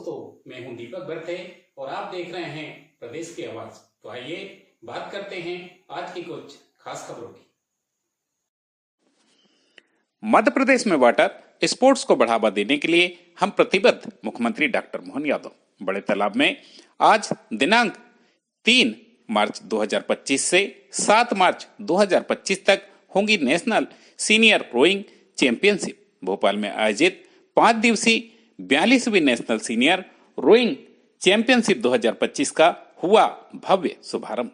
दोस्तों, मैं हूं दीपक बर्थे और आप देख रहे हैं प्रदेश की आवाज। तो आइए बात करते हैं आज की कुछ खास खबरों की। मध्य प्रदेश में वाटर स्पोर्ट्स को बढ़ावा देने के लिए हम प्रतिबद्ध। मुख्यमंत्री डॉक्टर मोहन यादव बड़े तालाब में आज दिनांक 3 मार्च 2025 से 7 मार्च 2025 तक होंगी national senior rowing championship. Bhopal में आयोजित 5 दिवसीय 42वीं नेशनल सीनियर रोइंग चैंपियनशिप 2025 का हुआ भव्य शुभारंभ।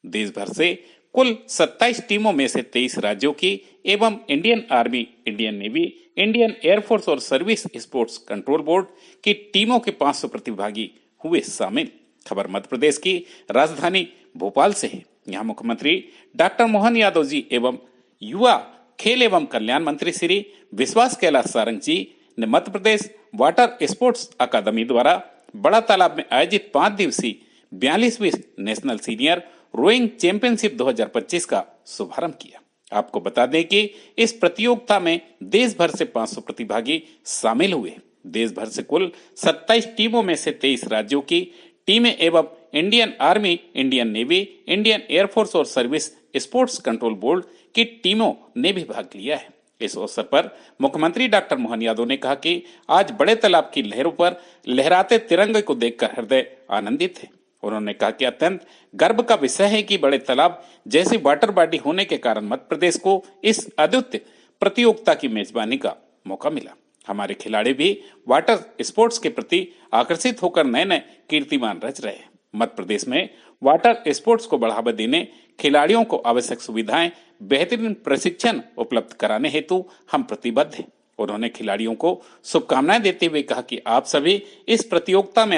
देश भर से कुल 27 टीमों में से 23 राज्यों की एवं Indian army, Indian navy, Indian air force और सर्विस स्पोर्ट्स कंट्रोल बोर्ड की टीमों के 500 प्रतिभागी हुए शामिल। खबर मध्य प्रदेश की राजधानी भोपाल से है। यहाँ मुख्यमंत्री डॉक्टर मोहन यादव जी एवं युवा खेल एवं कल्याण मंत्री श्री विश्वास कैलाश सारंग जी ने Madhya Pradesh water sports academy द्वारा बड़ा तालाब में आयोजित 5 दिवसीय 42वीं नेशनल सीनियर रोइंग चैंपियनशिप 2025 का शुभारंभ किया। आपको बता दें कि इस प्रतियोगिता में देश भर से 500 प्रतिभागी शामिल हुए। देश भर से कुल 27 टीमों में से 23 राज्यों की टीमें एवं Indian army, Indian navy, Indian air force और सर्विस स्पोर्ट्स कंट्रोल बोर्ड की टीमों ने भी भाग लिया है। इस अवसर पर मुख्यमंत्री डॉक्टर मोहन यादव ने कहा कि आज बड़े तालाब की लहरों पर लहराते तिरंगे को देखकर हृदय आनंदित है। उन्होंने कहा कि अत्यंत गर्व का विषय है कि बड़े तालाब जैसी वाटर बॉडी होने के कारण मध्य प्रदेश को इस अद्वितीय प्रतियोगिता की मेजबानी का मौका मिला। हमारे खिलाड़ी भी वाटर स्पोर्ट्स के प्रति आकर्षित होकर नए नए कीर्तिमान रच रहे हैं। मध्य प्रदेश में वाटर स्पोर्ट्स को बढ़ावा देने, खिलाड़ियों को आवश्यक सुविधाएं, बेहतरीन प्रशिक्षण उपलब्ध कराने हेतु हम प्रतिबद्ध हैं। उन्होंने खिलाड़ियों को शुभकामनाएं देते हुए कहा कि आप सभी इस प्रतियोगिता में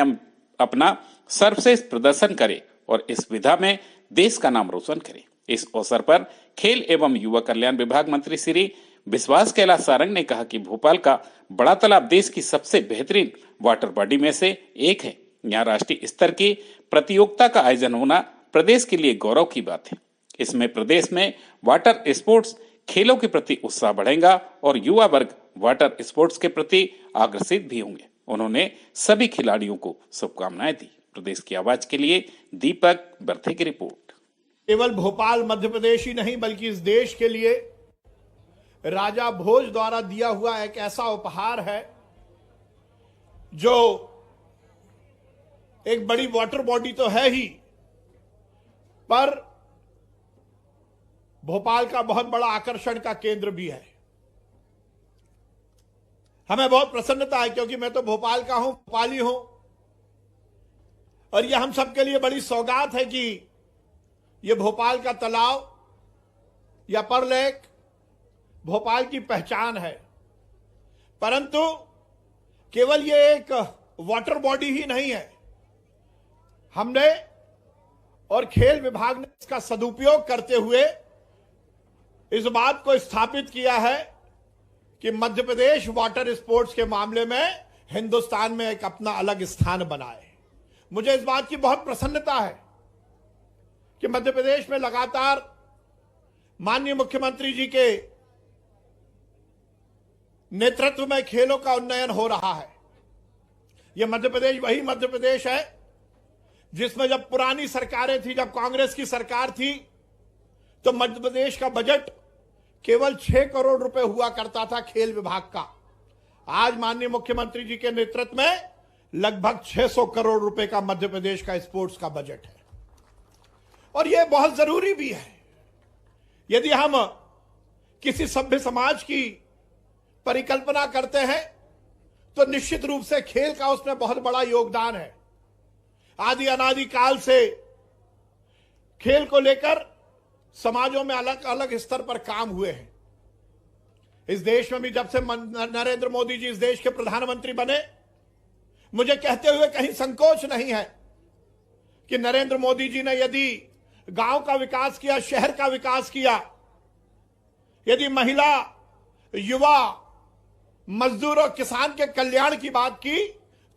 अपना सर्वश्रेष्ठ प्रदर्शन करें और इस विधा में देश का नाम रोशन करें। इस अवसर पर खेल एवं युवा कल्याण विभाग मंत्री श्री विश्वास कैलाश सारंग ने कहा कि भोपाल का बड़ा तालाब देश की सबसे बेहतरीन वाटर बॉडी में से एक है। यहाँ राष्ट्रीय स्तर की प्रतियोगिता का आयोजन होना प्रदेश के लिए गौरव की बात है। इसमें प्रदेश में वाटर स्पोर्ट्स खेलों के प्रति उत्साह बढ़ेगा और युवा वर्ग वाटर स्पोर्ट्स के प्रति आकर्षित भी होंगे। उन्होंने सभी खिलाड़ियों को शुभकामनाएं दी। प्रदेश की आवाज के लिए दीपक बर्थे की रिपोर्ट। केवल भोपाल मध्य प्रदेश ही नहीं बल्कि इस देश के लिए राजा भोज द्वारा दिया हुआ एक ऐसा उपहार है जो एक बड़ी वाटर बॉडी तो है ही, पर भोपाल का बहुत बड़ा आकर्षण का केंद्र भी है। हमें बहुत प्रसन्नता है क्योंकि मैं तो भोपाल का हूं, भोपाली हूं, और यह हम सबके लिए बड़ी सौगात है कि यह भोपाल का तालाब या पर लेक भोपाल की पहचान है। परंतु केवल यह एक वाटर बॉडी ही नहीं है। हमने और खेल विभाग ने इसका सदुपयोग करते हुए इस बात को स्थापित किया है कि मध्य प्रदेश वाटर स्पोर्ट्स के मामले में हिंदुस्तान में एक अपना अलग स्थान बनाए। मुझे इस बात की बहुत प्रसन्नता है कि मध्य प्रदेश में लगातार माननीय मुख्यमंत्री जी के नेतृत्व में खेलों का उन्नयन हो रहा है। यह मध्य प्रदेश वही मध्य प्रदेश है जिसमें जब पुरानी सरकारें थी, जब कांग्रेस की सरकार थी, तो मध्य प्रदेश का बजट केवल 6 करोड़ रुपए हुआ करता था खेल विभाग का। आज माननीय मुख्यमंत्री जी के नेतृत्व में लगभग 600 करोड़ रुपए का मध्य प्रदेश का स्पोर्ट्स का बजट है और यह बहुत जरूरी भी है। यदि हम किसी सभ्य समाज की परिकल्पना करते हैं तो निश्चित रूप से खेल का उसमें बहुत बड़ा योगदान है। आदि अनादि काल से खेल को लेकर समाजों में अलग अलग स्तर पर काम हुए हैं। इस देश में भी जब से नरेंद्र मोदी जी इस देश के प्रधानमंत्री बने, मुझे कहते हुए कहीं संकोच नहीं है कि नरेंद्र मोदी जी ने यदि गांव का विकास किया, शहर का विकास किया, यदि महिला, युवा, मजदूर और किसान के कल्याण की बात की,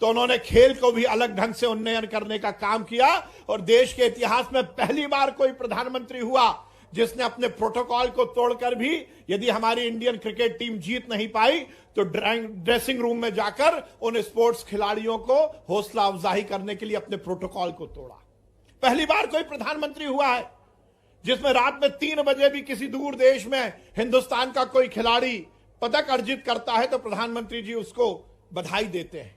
तो उन्होंने खेल को भी अलग ढंग से उन्नयन करने का काम किया और देश के इतिहास में पहली बार कोई प्रधानमंत्री हुआ जिसने अपने प्रोटोकॉल को तोड़कर भी यदि हमारी इंडियन क्रिकेट टीम जीत नहीं पाई तो ड्रेसिंग रूम में जाकर उन स्पोर्ट्स खिलाड़ियों को हौसला अफजाई करने के लिए अपने प्रोटोकॉल को तोड़ा। पहली बार कोई प्रधानमंत्री हुआ है जिसमें रात में 3 बजे भी किसी दूर देश में हिंदुस्तान का कोई खिलाड़ी पदक अर्जित करता है तो प्रधानमंत्री जी उसको बधाई देते हैं।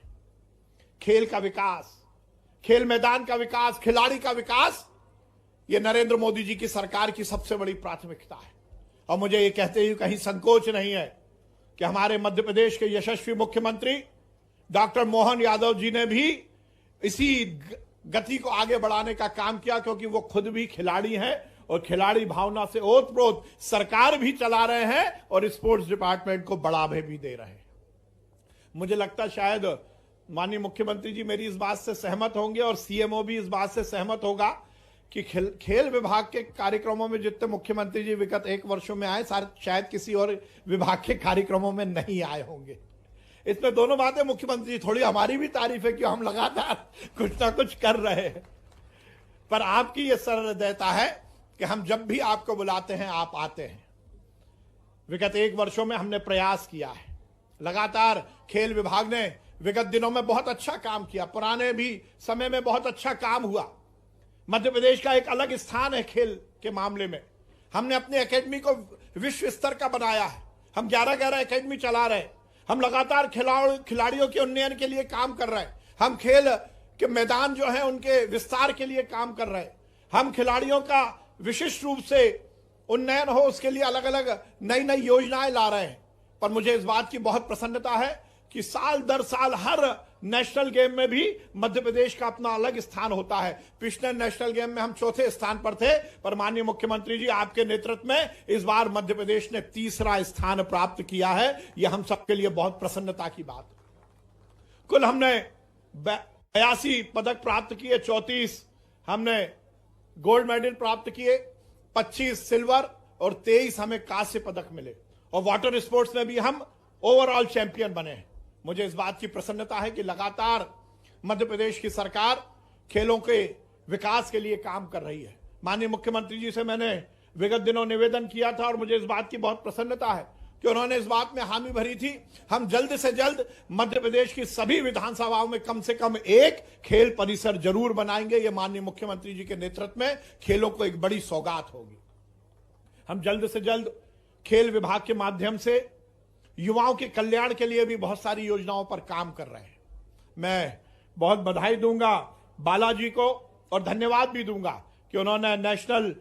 खेल का विकास, खेल मैदान का विकास, खिलाड़ी का विकास, यह नरेंद्र मोदी जी की सरकार की सबसे बड़ी प्राथमिकता है। और मुझे यह कहते हुए कहीं संकोच नहीं है कि हमारे मध्य प्रदेश के यशस्वी मुख्यमंत्री डॉक्टर मोहन यादव जी ने भी इसी गति को आगे बढ़ाने का काम किया, क्योंकि वो खुद भी खिलाड़ी हैं और खिलाड़ी भावना से ओतप्रोत सरकार भी चला रहे हैं और स्पोर्ट्स डिपार्टमेंट को बढ़ावा भी दे रहे हैं। मुझे लगता है शायद माननीय मुख्यमंत्री जी मेरी इस बात से सहमत होंगे और सीएमओ भी इस बात से सहमत होगा कि खेल विभाग के कार्यक्रमों में जितने मुख्यमंत्री जी विगत 1 वर्षों में आए शायद किसी और विभाग के कार्यक्रमों में नहीं आए होंगे। इसमें दोनों बातें, मुख्यमंत्री जी थोड़ी हमारी भी तारीफ है कि हम लगातार कुछ ना कुछ कर रहे हैं, पर आपकी यह सहृदयता है कि हम जब भी आपको बुलाते हैं आप आते हैं। विगत 1 वर्षों में हमने प्रयास किया है, लगातार खेल विभाग ने विगत दिनों में बहुत अच्छा काम किया, पुराने भी समय में बहुत अच्छा काम हुआ। मध्य प्रदेश का एक अलग स्थान है खेल के मामले में। हमने अपनी एकेडमी को विश्व स्तर का बनाया है। हम 11 एकेडमी चला रहे हैं। हम लगातार खिलाड़ियों के उन्नयन के लिए काम कर रहे हैं। हम खेल के मैदान जो है उनके विस्तार के लिए काम कर रहे हैं। हम खिलाड़ियों का विशिष्ट रूप से उन्नयन हो उसके लिए अलग अलग नई योजनाएं ला रहे हैं। पर मुझे इस बात की बहुत प्रसन्नता है कि साल दर साल हर नेशनल गेम में भी मध्य प्रदेश का अपना अलग स्थान होता है। पिछले नेशनल गेम में हम 4थे स्थान पर थे, पर माननीय मुख्यमंत्री जी आपके नेतृत्व में इस बार मध्य प्रदेश ने 3रा स्थान प्राप्त किया है। यह हम सबके लिए बहुत प्रसन्नता की बात है। कुल हमने 82 पदक प्राप्त किए, 34 हमने गोल्ड मेडल प्राप्त किए, 25 सिल्वर और 23 हमें कांस्य पदक मिले। और वाटर स्पोर्ट्स में भी हम ओवरऑल चैंपियन बने हैं। मुझे इस बात की प्रसन्नता है कि लगातार मध्य प्रदेश की सरकार खेलों के विकास के लिए काम कर रही है। माननीय मुख्यमंत्री जी से मैंने विगत दिनों निवेदन किया था और मुझे इस बात की बहुत प्रसन्नता है कि उन्होंने इस बात में हामी भरी थी, हम जल्द से जल्द मध्य प्रदेश की सभी विधानसभाओं में कम से कम एक खेल परिसर जरूर बनाएंगे। ये माननीय मुख्यमंत्री जी के नेतृत्व में खेलों को एक बड़ी सौगात होगी। हम जल्द से जल्द खेल विभाग के माध्यम से युवाओं के कल्याण के लिए भी बहुत सारी योजनाओं पर काम कर रहे हैं। मैं बहुत बधाई दूंगा बालाजी को और धन्यवाद भी दूंगा कि उन्होंने नेशनल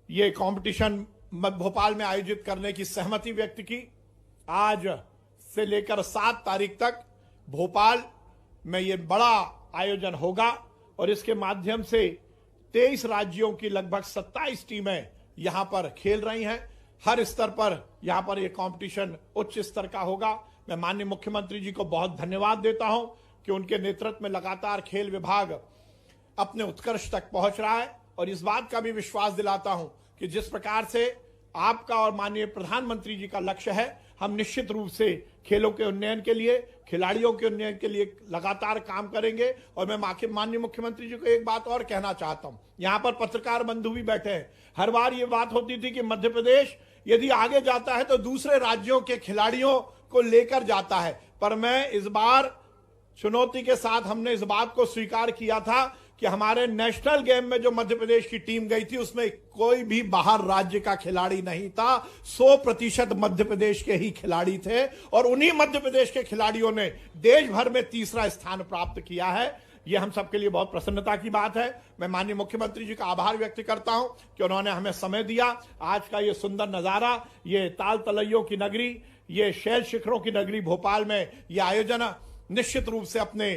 ये कंपटीशन भोपाल में आयोजित करने की सहमति व्यक्त की। आज से लेकर 7 तारीख तक भोपाल में ये बड़ा आयोजन होगा और इसके माध्यम से 23 राज्यों की लगभग 27 टीमें यहां पर खेल रही हैं। हर स्तर पर यहां पर यह कंपटीशन उच्च स्तर का होगा। मैं माननीय मुख्यमंत्री जी को बहुत धन्यवाद देता हूं कि उनके नेतृत्व में लगातार खेल विभाग अपने उत्कर्ष तक पहुंच रहा है और इस बात का भी विश्वास दिलाता हूं कि जिस प्रकार से आपका और माननीय प्रधानमंत्री जी का लक्ष्य है, हम निश्चित रूप से खेलों के उन्नयन के लिए, खिलाड़ियों के उन्नयन के लिए लगातार काम करेंगे। और मैं माननीय मुख्यमंत्री जी को एक बात और कहना चाहता हूं, यहां पर पत्रकार बंधु भी बैठे हैं। हर बार ये बात होती थी कि मध्य प्रदेश यदि आगे जाता है तो दूसरे राज्यों के खिलाड़ियों को लेकर जाता है, पर मैं इस बार चुनौती के साथ हमने इस बात को स्वीकार किया था कि हमारे नेशनल गेम में जो मध्य प्रदेश की टीम गई थी उसमें कोई भी बाहर राज्य का खिलाड़ी नहीं था। 100% मध्य प्रदेश के ही खिलाड़ी थे और उन्हीं मध्य प्रदेश के खिलाड़ियों ने देश भर में 3रा स्थान प्राप्त किया है। यह हम सबके लिए बहुत प्रसन्नता की बात है। मैं माननीय मुख्यमंत्री जी का आभार व्यक्त करता हूं कि उन्होंने हमें समय दिया। आज का ये सुंदर नजारा, ये ताल तलैयों की नगरी, ये शैल शिखरों की नगरी भोपाल में यह आयोजन निश्चित रूप से अपने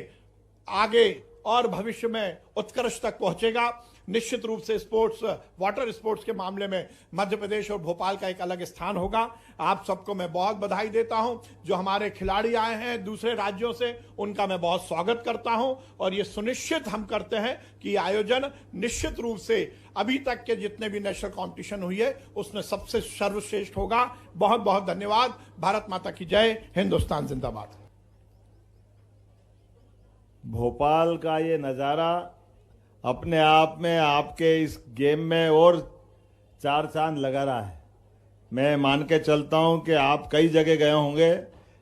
आगे और भविष्य में उत्कर्ष तक पहुंचेगा। निश्चित रूप से स्पोर्ट्स, वाटर स्पोर्ट्स के मामले में मध्य प्रदेश और भोपाल का एक अलग स्थान होगा। आप सबको मैं बहुत बधाई देता हूं। जो हमारे खिलाड़ी आए हैं दूसरे राज्यों से, उनका मैं बहुत स्वागत करता हूं और ये सुनिश्चित हम करते हैं कि ये आयोजन निश्चित रूप से अभी तक के जितने भी नेशनल कॉम्पिटिशन हुई है उसमें सबसे सर्वश्रेष्ठ होगा। बहुत बहुत धन्यवाद। भारत माता की जय। हिंदुस्तान जिंदाबाद। भोपाल का ये नज़ारा अपने आप में आपके इस गेम में और चार चांद लगा रहा है। मैं मान के चलता हूं कि आप कई जगह गए होंगे,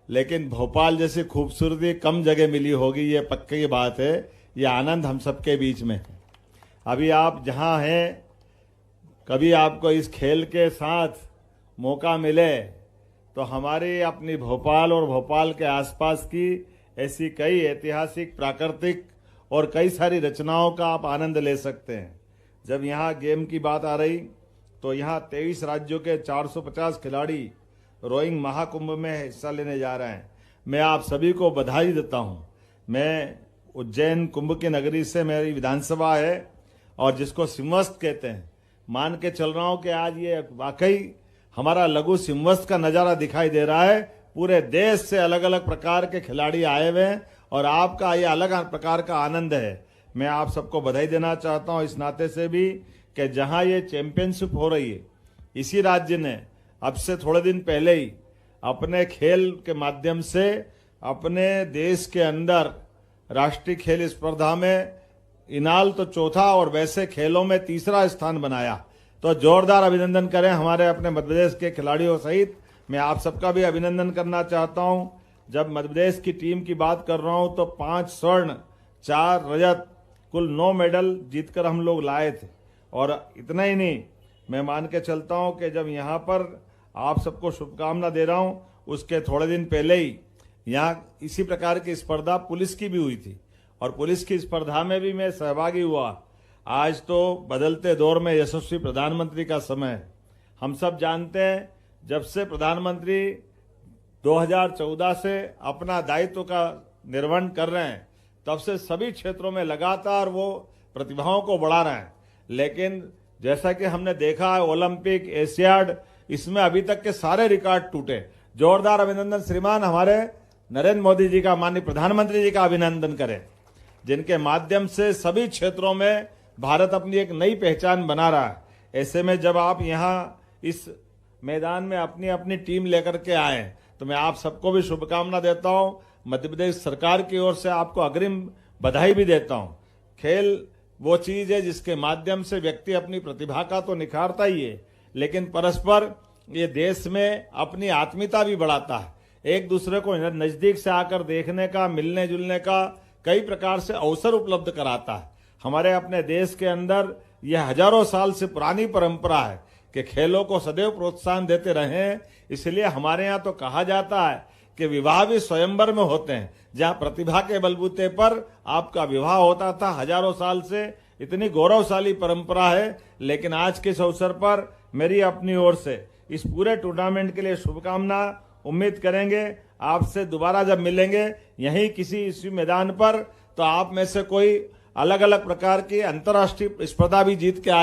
लेकिन भोपाल जैसी खूबसूरती कम जगह मिली होगी, ये पक्की बात है। ये आनंद हम सबके बीच में है। अभी आप जहां हैं, कभी आपको इस खेल के साथ मौका मिले तो हमारी अपनी भोपाल और भोपाल के आसपास की ऐसी कई ऐतिहासिक, प्राकृतिक और कई सारी रचनाओं का आप आनंद ले सकते हैं। जब यहाँ गेम की बात आ रही तो यहाँ 23 राज्यों के 450 खिलाड़ी रोइंग महाकुंभ में हिस्सा लेने जा रहे हैं। मैं आप सभी को बधाई देता हूँ। मैं उज्जैन कुंभ की नगरी से, मेरी विधानसभा है और जिसको सिंहस्थ कहते हैं, मान के चल रहा हूँ कि आज ये वाकई हमारा लघु सिंहस्थ का नज़ारा दिखाई दे रहा है। पूरे देश से अलग अलग प्रकार के खिलाड़ी आए हुए हैं और आपका ये अलग प्रकार का आनंद है। मैं आप सबको बधाई देना चाहता हूँ इस नाते से भी कि जहाँ ये चैंपियनशिप हो रही है, इसी राज्य ने अब से थोड़े दिन पहले ही अपने खेल के माध्यम से अपने देश के अंदर राष्ट्रीय खेल स्पर्धा में इनाल तो चौथा और वैसे खेलों में तीसरा स्थान बनाया। तो जोरदार अभिनंदन करें हमारे अपने मध्य प्रदेश के खिलाड़ियों सहित। मैं आप सबका भी अभिनंदन करना चाहता हूं। जब मध्य प्रदेश की टीम की बात कर रहा हूं तो 5 स्वर्ण, 4 रजत, कुल 9 मेडल जीतकर हम लोग लाए थे। और इतना ही नहीं, मैं मान के चलता हूं कि जब यहाँ पर आप सबको शुभकामना दे रहा हूं, उसके थोड़े दिन पहले ही यहाँ इसी प्रकार की स्पर्धा पुलिस की भी हुई थी और पुलिस की स्पर्धा में भी मैं सहभागी हुआ। आज तो बदलते दौर में यशस्वी प्रधानमंत्री का समय है। हम सब जानते हैं, जब से प्रधानमंत्री 2014 से अपना दायित्व का निर्वहन कर रहे हैं, तब से सभी क्षेत्रों में लगातार वो प्रतिभाओं को बढ़ा रहे हैं। लेकिन जैसा कि हमने देखा है, ओलंपिक, एशियाड, इसमें अभी तक के सारे रिकॉर्ड टूटे। जोरदार अभिनंदन श्रीमान हमारे नरेंद्र मोदी जी का, माननीय प्रधानमंत्री जी का अभिनंदन करें, जिनके माध्यम से सभी क्षेत्रों में भारत अपनी एक नई पहचान बना रहा है। ऐसे में जब आप यहाँ इस मैदान में अपनी अपनी टीम लेकर के आए तो मैं आप सबको भी शुभकामना देता हूँ। मध्य प्रदेश सरकार की ओर से आपको अग्रिम बधाई भी देता हूँ। खेल वो चीज है जिसके माध्यम से व्यक्ति अपनी प्रतिभा का तो निखारता ही है, लेकिन परस्पर ये देश में अपनी आत्मीयता भी बढ़ाता है। एक दूसरे को नजदीक से आकर देखने का, मिलने जुलने का कई प्रकार से अवसर उपलब्ध कराता है। हमारे अपने देश के अंदर यह हजारों साल से पुरानी परंपरा है कि खेलों को सदैव प्रोत्साहन देते रहें। इसलिए हमारे यहाँ तो कहा जाता है कि विवाह भी स्वयंवर में होते हैं, जहाँ प्रतिभा के बलबूते पर आपका विवाह होता था। हजारों साल से इतनी गौरवशाली परंपरा है। लेकिन आज के इस अवसर पर मेरी अपनी ओर से इस पूरे टूर्नामेंट के लिए शुभकामना। उम्मीद करेंगे आपसे दोबारा जब मिलेंगे यहीं किसी इसी मैदान पर, तो आप में से कोई अलग अलग प्रकार की अंतर्राष्ट्रीय स्पर्धा भी जीत के आए।